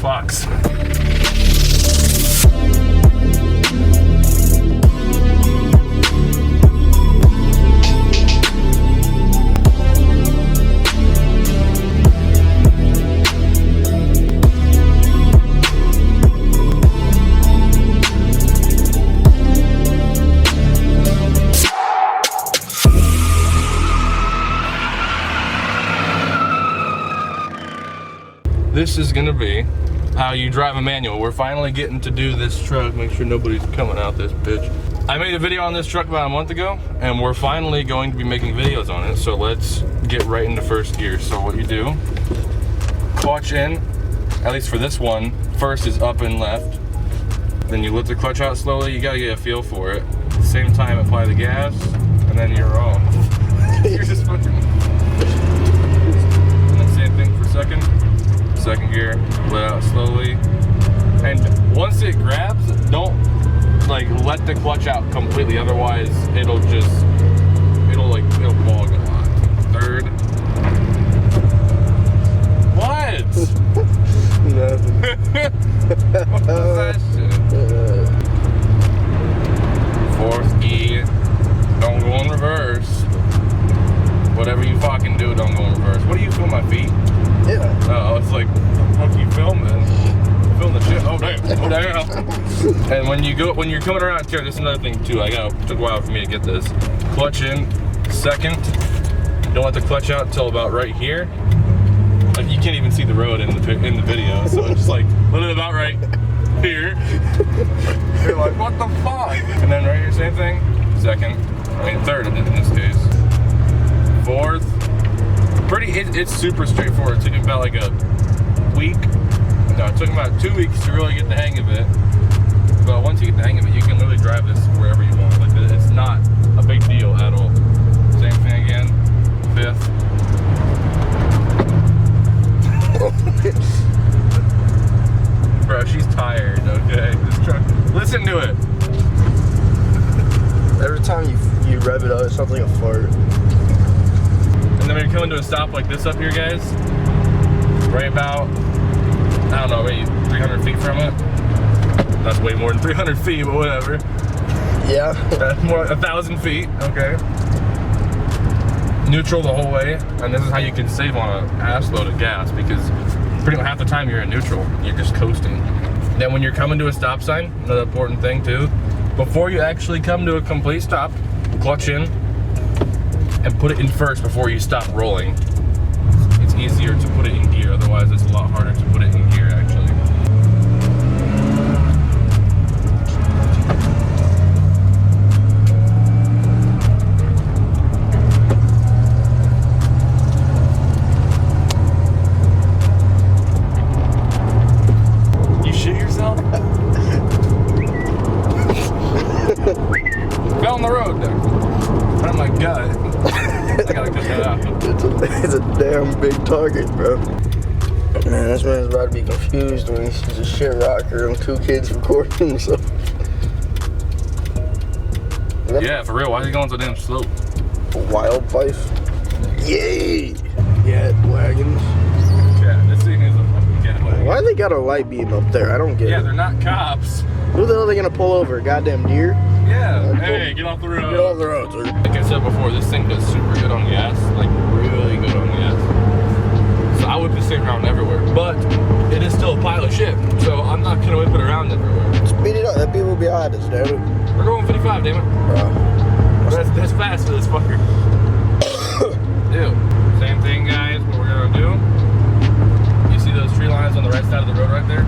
fucks. This is gonna be how you drive a manual. We're finally getting to do this truck. Make sure nobody's coming out this bitch. I made a video on this truck about a month ago, and we're finally going to be making videos on it. So let's get right into first gear. So what you do, clutch in, at least for this one, first is up and left. Then you let the clutch out slowly. You gotta get a feel for it. At the same time, apply the gas, and then you're off. You're just fucking. And then same thing for second. Second gear, let out slowly, and once it grabs, don't like let the clutch out completely, otherwise it'll bog a lot. Third. What? Nothing. What was that shit? Fourth gear, don't go in reverse. Whatever you fucking do, don't go in reverse. What do you feel my feet? Yeah. Oh, it's like, what you filming? Film the shit. Oh damn! Oh damn! And when you're coming around here, this is another thing too. It took a while for me to get this. Clutch in, second. Don't let the clutch out until about right here. Like you can't even see the road in the video, so it's just like let it about right here. You're like, what the fuck? And then right here, same thing. Second, third in this case. Fourth. It's super straightforward. It took me about like a week. No, it took me about 2 weeks to really get the hang of it. But once you get the hang of it, you can literally drive this wherever you want. Like it's not a big deal at all. Same thing again. Fifth. Bro, she's tired. Okay, this truck. Listen to it. Every time you rev it up, it sounds like a fart. And then when you're coming to a stop like this up here, guys, right about, I don't know, maybe 300 feet from it. That's way more than 300 feet, but whatever. Yeah. More 1,000 feet, okay. Neutral the whole way, and this is how you can save on an ass load of gas, because pretty much half the time you're in neutral, you're just coasting. Then when you're coming to a stop sign, another important thing too, before you actually come to a complete stop, clutch in, and put it in first before you stop rolling. It's easier to put it in gear, otherwise it's a lot harder to put it in gear actually. You shit yourself? Fell on the road there. Oh my god. I gotta cut that out. It's a damn big target, bro. Man, this man's about to be confused when he sees a shit rocker and 2 kids recording himself. Yeah, for real. Why is he going so damn slow? Wild life. Yay! Cat wagons. Yeah, this thing is a fucking cat wagon. Why they got a light beam up there? I don't get it. Yeah, they're not cops. Who the hell are they gonna pull over? A goddamn deer? Yeah. Hey, get off the road. Get off the road, sir. Like I said before, this thing does super good on gas. Like, really good on gas. So I whip this thing around everywhere. But it is still a pile of shit. So I'm not gonna whip it around everywhere. Speed it up. That people will be behind us, damn it. We're going 55, damn it. That's fast for this fucker. Ew. Same thing, guys. What we're gonna do, you see those tree lines on the right side of the road right there?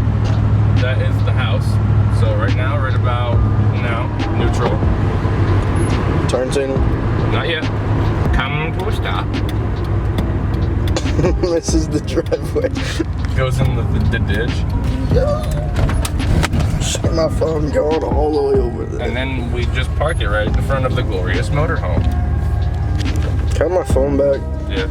That is the house. So right now, right about now, neutral. Turns in. Not yet. Come to a stop. This is the driveway. Goes in the ditch. Shit, my phone going all the way over there. And then we just park it right in front of the glorious motorhome. Got my phone back. Yeah.